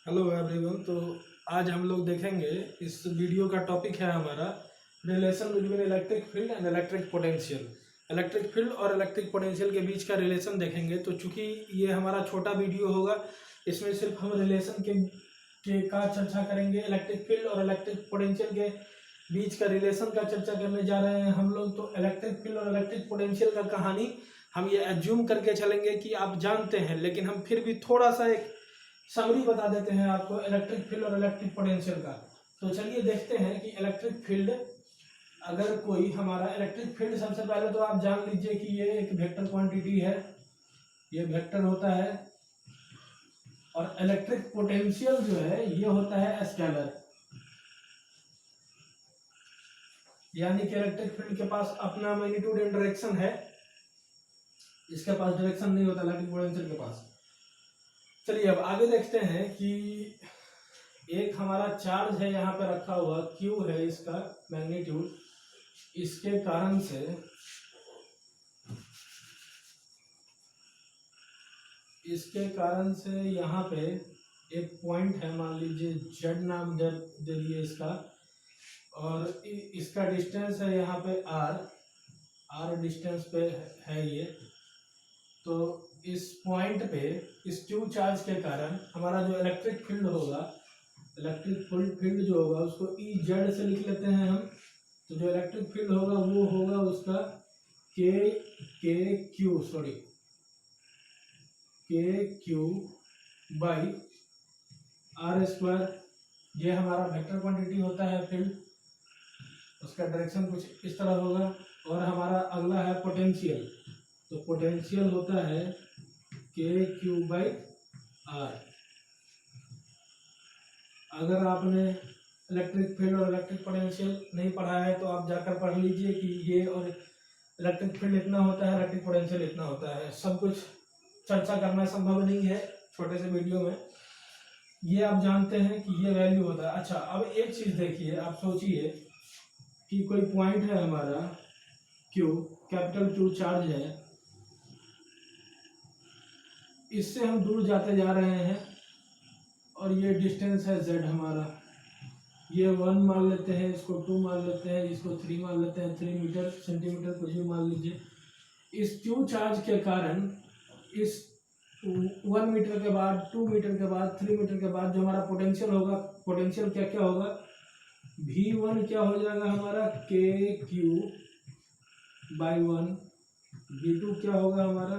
Hello everyone. तो आज हम लोग देखेंगे, इस वीडियो का टॉपिक है हमारा relation between electric field and electric potential. Electric field और इलेक्ट्रिक पोटेंशियल के बीच का रिलेशन देखेंगे। तो चूंकि ये हमारा छोटा वीडियो होगा, इसमें सिर्फ हम रिलेशन के का चर्चा करेंगे। इलेक्ट्रिक फील्ड और इलेक्ट्रिक पोटेंशियल के बीच का रिलेशन का चर्चा करने जा रहे हैं हम लोग। तो इलेक्ट्रिक फील्ड और इलेक्ट्रिक पोटेंशियल का कहानी हम ये एज्यूम करके चलेंगे कि आप जानते हैं, लेकिन हम फिर भी थोड़ा सा एक समरी बता देते हैं आपको इलेक्ट्रिक फील्ड और इलेक्ट्रिक पोटेंशियल का। तो चलिए देखते हैं कि इलेक्ट्रिक फील्ड, अगर कोई हमारा इलेक्ट्रिक फील्ड, सबसे पहले तो आप जान लीजिए कि ये एक वेक्टर क्वांटिटी है, ये वेक्टर होता है। और इलेक्ट्रिक पोटेंशियल जो है ये होता है स्केलर, यानी कि इलेक्ट्रिक फील्ड के पास अपना मैग्नीट्यूड एंड डायरेक्शन है, इसके पास डायरेक्शन नहीं होता इलेक्ट्रिक पोटेंशियल के पास। चलिए अब आगे देखते हैं कि एक हमारा चार्ज है यहाँ पे रखा हुआ, क्यू है इसका मैग्नीट्यूड। इसके कारण से यहाँ पे एक पॉइंट है, मान लीजिए जेड नाम दे दिए इसका, और इसका डिस्टेंस है यहाँ पे आर डिस्टेंस पे है ये। तो इस पॉइंट पे इस क्यू चार्ज के कारण हमारा जो इलेक्ट्रिक फील्ड होगा, इलेक्ट्रिक फील्ड जो होगा उसको ई जेड से लिख लेते हैं हम। तो जो इलेक्ट्रिक फील्ड होगा वो होगा उसका के क्यू बाई आर स्क्वायर। ये हमारा वेक्टर क्वांटिटी होता है फील्ड, उसका डायरेक्शन कुछ इस तरह होगा। और हमारा अगला है पोटेंशियल। तो पोटेंशियल होता है के क्यू बाई आर। अगर आपने इलेक्ट्रिक फील्ड और इलेक्ट्रिक पोटेंशियल नहीं पढ़ा है तो आप जाकर पढ़ लीजिए कि ये और इलेक्ट्रिक फील्ड इतना होता है, इलेक्ट्रिक पोटेंशियल इतना होता है। सब कुछ चर्चा करना संभव नहीं है छोटे से वीडियो में, ये आप जानते हैं कि ये वैल्यू होता है। अच्छा, अब एक चीज देखिए, आप सोचिए कि कोई पॉइंट है हमारा क्यू, कैपिटल क्यू चार्ज है, इससे हम दूर जाते जा रहे हैं और ये डिस्टेंस है z हमारा। ये 1 मान लेते हैं, इसको 2 मान लेते हैं, इसको 3 मान लेते हैं, 3 मीटर सेंटीमीटर कुछ भी मान लीजिए। इस क्यू चार्ज के कारण इस 1 मीटर के बाद, 2 मीटर के बाद, 3 मीटर के बाद जो हमारा पोटेंशियल होगा, पोटेंशियल क्या क्या होगा, V1 क्या हो जाएगा हमारा के क्यू बाई 1, V2 क्या होगा हमारा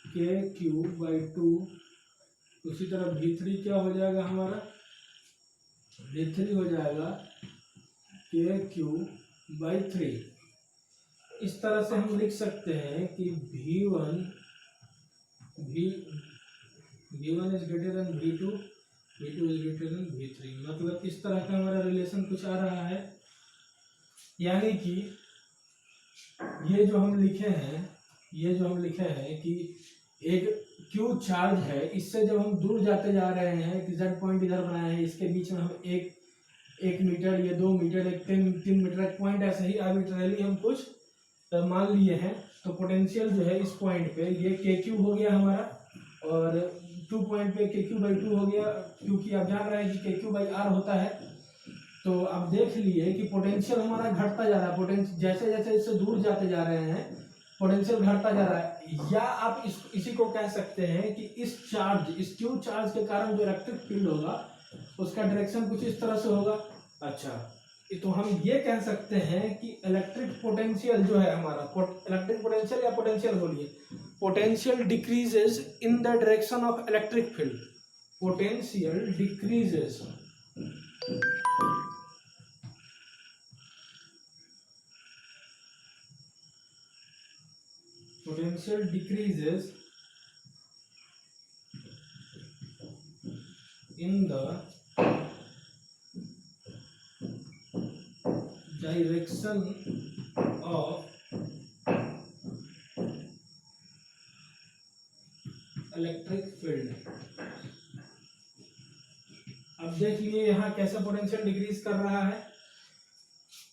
के क्यू बाई 2, उसी तरह V3 क्या हो जाएगा हमारा, V3 हो जाएगा के क्यू बाई 3। इस तरह से हम लिख सकते हैं कि V1 is greater than V2 is greater than V3। मतलब इस तरह का हमारा रिलेशन कुछ आ रहा है। यानी कि ये जो हम लिखे हैं कि एक क्यू चार्ज है, इससे जब हम दूर जाते जा रहे हैं कि जेड पॉइंट इधर बनाया है, इसके बीच में हम एक मीटर, ये 2 मीटर, एक 3 मीटर एक पॉइंट ऐसे ही आर्बिट्रेरली हम कुछ मान लिए हैं। तो पोटेंशियल जो है इस पॉइंट पे ये के क्यू हो गया हमारा, और 2 पॉइंट पे के क्यू बाई 2 हो गया, क्योंकि आप जान रहे हैं कि के क्यू बाई आर होता है। तो आप देख लिए कि पोटेंशियल हमारा घटता जा रहा है, पोटेंशियल जैसे जैसे इससे दूर जाते जा रहे हैं पोटेंशियल घटता जा रहा है। या आप इसी को कह सकते हैं कि इस क्यू चार्ज के कारण जो इलेक्ट्रिक फील्ड होगा उसका डायरेक्शन कुछ इस तरह से होगा। अच्छा, तो हम ये कह सकते हैं कि इलेक्ट्रिक पोटेंशियल जो है हमारा, इलेक्ट्रिक पोटेंशियल या पोटेंशियल बोलिए, potential decreases in the direction of electric field. Potential decreases in the direction of electric field. अब देख लिए यहाँ कैसे पोटेंशियल डिक्रीज कर रहा है।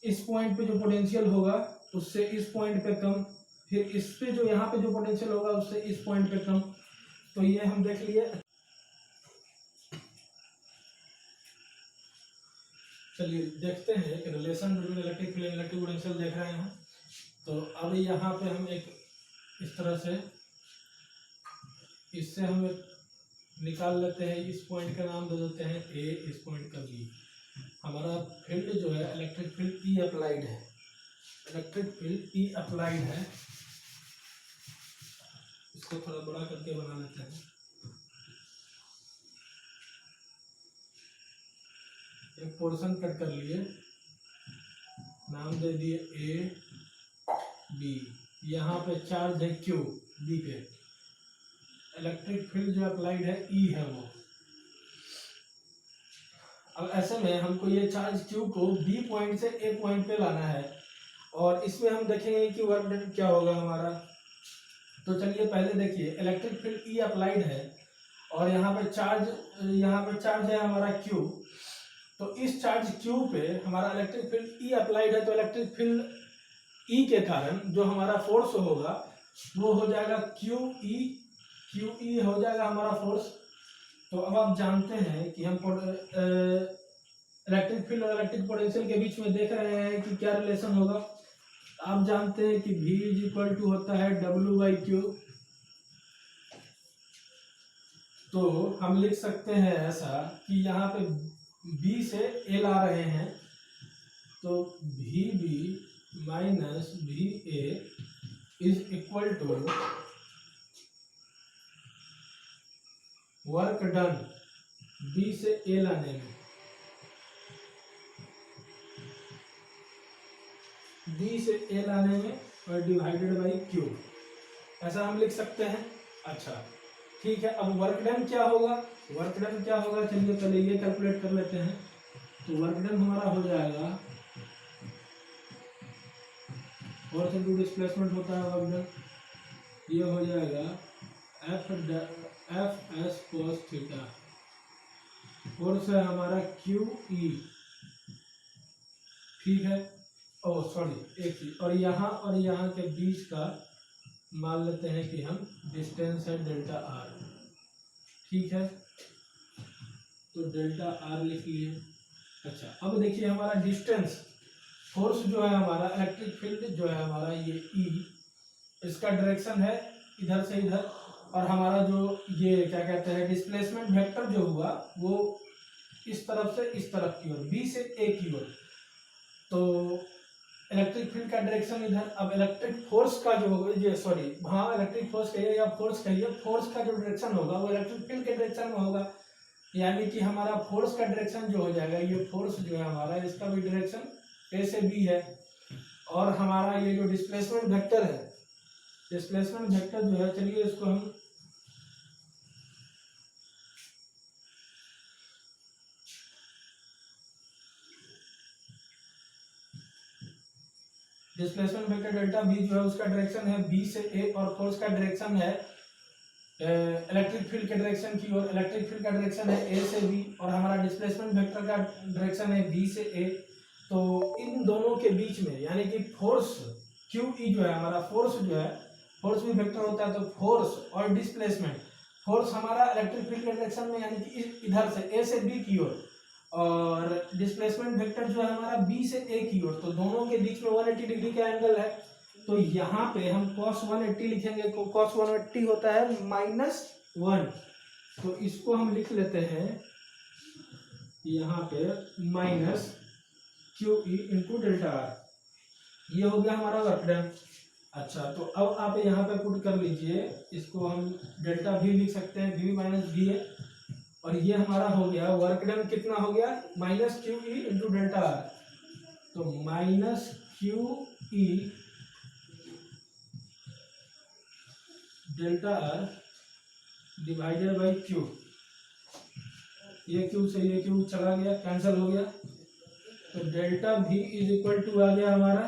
इस पॉइंट पे जो पोटेंशियल होगा उससे इस पॉइंट पे कम, फिर इस पे जो यहाँ पे जो पोटेंशियल होगा उससे इस पॉइंट पे कम। तो ये हम देख लिए। चलिए देखते हैं कि relation between electric field and electric potential देख रहे हैं। तो अब यहाँ पे हम एक इस तरह से इससे हम निकाल लेते हैं, इस पॉइंट का नाम दे देते हैं ए, इस पॉइंट का बी। हमारा फील्ड जो है इलेक्ट्रिक फील्ड ई अप्लाइड है, इलेक्ट्रिक फील्ड ई अप्लाइड है। इसको थोड़ा बड़ा करके बना लेते हैं। एक पोर्शन कट कर लिए, नाम दे दिए ए बी। यहाँ पे चार्ज है क्यू बी पे, इलेक्ट्रिक फील्ड जो अप्लाइड है ई है वो। अब ऐसे में हमको ये चार्ज क्यू को बी पॉइंट से ए पॉइंट पे लाना है, और इसमें हम देखेंगे कि वर्क डन क्या होगा हमारा। तो चलिए पहले देखिए, इलेक्ट्रिक फील्ड ई अप्लाइड है और यहाँ पे चार्ज है हमारा क्यू। तो इस चार्ज क्यू पे हमारा इलेक्ट्रिक फील्ड ई अप्लाइड है, तो इलेक्ट्रिक फील्ड ई के कारण जो हमारा फोर्स होगा वो हो जाएगा क्यू ई हो जाएगा हमारा फोर्स। तो अब आप जानते हैं कि हम इलेक्ट्रिक फील्ड और इलेक्ट्रिक पोटेंशियल के बीच में देख रहे हैं कि क्या रिलेशन होगा। आप जानते हैं कि V इज इक्वल टू होता है W/Q। तो हम लिख सकते हैं ऐसा कि यहाँ पे B से L आ रहे हैं, तो VB minus VA is equal to work done B से A लाने में, B से A लाने में और डिवाइडेड बाई Q, ऐसा हम लिख सकते हैं। अच्छा ठीक है, अब वर्क डन क्या होगा, चलिए पहले ये कैलकुलेट कर लेते हैं। तो वर्क डन हमारा हो जाएगा, फोर्स इनटू डिस्प्लेसमेंट होता है वर्क डन, ये हो जाएगा F S cos theta. Force है हमारा क्यू ई, ठीक है। ओ सॉरी एक चीज, और यहाँ के बीच का मान लेते हैं कि हम डिस्टेंस है डेल्टा आर, ठीक है। तो डेल्टा आर लिख लिए। अच्छा अब देखिए हमारा डिस्टेंस, फोर्स जो है हमारा, इलेक्ट्रिक फील्ड जो है हमारा ये ई, इसका डायरेक्शन है इधर से इधर, और हमारा जो ये क्या कहते हैं डिस्प्लेसमेंट वेक्टर जो हुआ वो इस तरफ से इस तरफ की ओर, बी से ए की ओर। तो इलेक्ट्रिक फील्ड का डायरेक्शन इधर। अब इलेक्ट्रिक फोर्स का जो होगा, ये सॉरी हाँ इलेक्ट्रिक फोर्स कहिए या फोर्स कहिए, फोर्स का जो डायरेक्शन होगा वो इलेक्ट्रिक फील्ड के डायरेक्शन में होगा। यानी कि हमारा फोर्स का डायरेक्शन जो हो जाएगा, ये फोर्स जो है हमारा, इसका भी डायरेक्शन ए से बी है। और हमारा ये जो डिस्प्लेसमेंट वेक्टर है, डिस्प्लेसमेंट वेक्टर जो है, चलिए इसको हम डिस्प्लेसमेंट वेक्टर डेल्टा बी जो है उसका डायरेक्शन है बी से ए, और फोर्स का डायरेक्शन है इलेक्ट्रिक फील्ड के डायरेक्शन की ओर। इलेक्ट्रिक फील्ड का डायरेक्शन है ए से बी, और हमारा डिस्प्लेसमेंट वेक्टर का डायरेक्शन है बी से ए। तो इन दोनों के बीच में यानी कि फोर्स क्यू ई जो है हमारा, फोर्स जो है, फोर्स भी वेक्टर होता है, तो फोर्स और डिस्प्लेसमेंट, फोर्स हमारा इलेक्ट्रिक फील्ड के डायरेक्शन में यानी कि इधर से ए से बी की ओर, और डिस्प्लेसमेंट वेक्टर जो है हमारा बी से ए की ओर। तो दोनों के बीच में 180 डिग्री का एंगल है। तो यहाँ पे हम cos 180 लिखेंगे, cos 180 होता है -1। तो इसको हम लिख लेते हैं यहाँ पे minus Q E into delta are, ये हो गया हमारा वर्क डन। अच्छा तो अब आप यहाँ पे पुट कर लीजिए, इसको हम डेल्टा भी लिख सकते हैं, वी माइनस वी है, और ये हमारा हो गया वर्क डन कितना हो गया, minus Q E into delta R. तो minus Q E delta R divided by Q, ये क्यू से ये क्यू चला गया, कैंसिल हो गया। तो डेल्टा भी इज इक्वल टू आ गया हमारा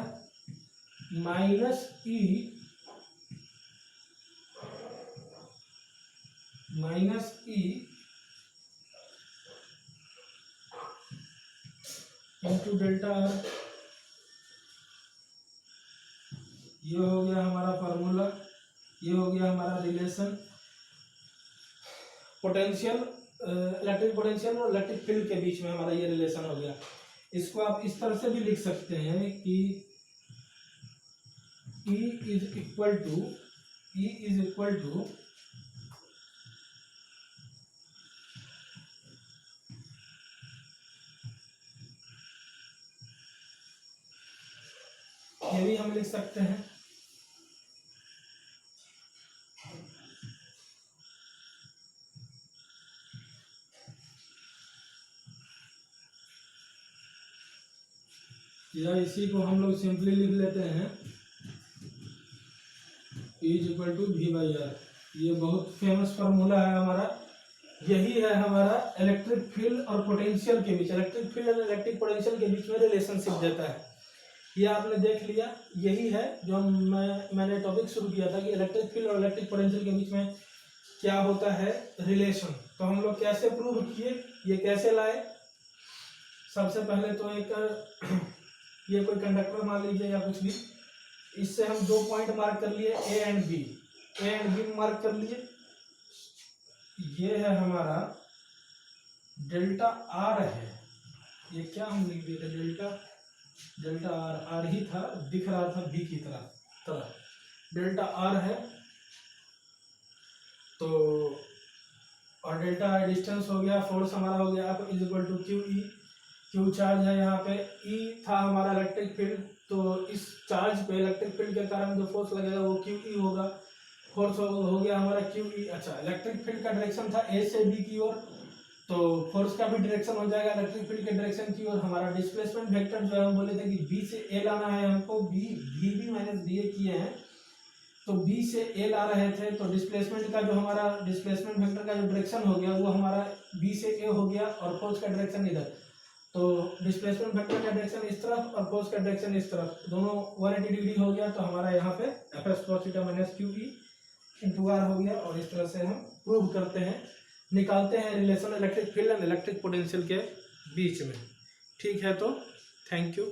minus E into delta are. ये हो गया हमारा फार्मूला, ये हो गया हमारा रिलेशन पोटेंशियल, इलेक्ट्रिक पोटेंशियल और इलेक्ट्रिक फील्ड के बीच में हमारा ये रिलेशन हो गया। इसको आप इस तरह से भी लिख सकते हैं कि E इज इक्वल टू ये भी हम लिख सकते हैं। या इसी को हम लोग सिंपली लिख लेते हैं E is equal to V by R. ये बहुत फेमस फार्मूला है हमारा, यही है हमारा इलेक्ट्रिक फील्ड और पोटेंशियल के बीच, इलेक्ट्रिक फील्ड और इलेक्ट्रिक पोटेंशियल के बीच में रिलेशनशिप देता है। ये आपने देख लिया, यही है जो मैंने टॉपिक शुरू किया था कि इलेक्ट्रिक फील्ड और इलेक्ट्रिक पोटेंशियल के बीच में क्या होता है रिलेशन। तो हम लोग कैसे प्रूव किए, ये कैसे लाए। सबसे पहले तो एक ये कोई कंडक्टर मान लीजिए या कुछ भी, इससे हम 2 पॉइंट मार्क कर लिए ए एंड बी मार्क कर लिए। ये है हमारा डेल्टा आर है, ये क्या हम लिख दिए थे डेल्टा आर ही था, दिख रहा था बी की तरह डेल्टा आर है। तो और डेल्टा आर डिस्टेंस हो गया, फोर्स हमारा हो गया अब is equal to Q E, Q charge है यहाँ पे, ई था हमारा इलेक्ट्रिक फील्ड, तो इस चार्ज पे इलेक्ट्रिक फील्ड के कारण जो फोर्स लगेगा वो क्यू ई होगा, फोर्स हो गया हमारा क्यू ई। अच्छा, इलेक्ट्रिक फील्ड का डायरेक्शन था ए से बी की ओर, तो फोर्स का भी डायरेक्शन हो जाएगा इलेक्ट्रिक फील्ड के डायरेक्शन की ओर। हमारा डिस्प्लेसमेंट वेक्टर जो है हम बोले थे कि बी से ए लाना है हमको, बी माइनस बी ए किए हैं, तो बी से ए ला रहे थे, तो डिस्प्लेसमेंट का जो हमारा डिस्प्लेसमेंट वेक्टर का जो डायरेक्शन हो गया वो हमारा बी से ए हो गया, और फोर्स का डायरेक्शन इधर, तो डिस्प्लेसमेंट वेक्टर का डायरेक्शन इस तरफ और फोर्स का डायरेक्शन इस तरफ, दोनों 180 डिग्री हो गया। तो हमारा यहाँ पे F S cos theta minus Q E into R हो गया, और इस तरह से हम प्रूव करते हैं, निकालते हैं relation electric field and electric potential के बीच में। ठीक है, तो थैंक यू।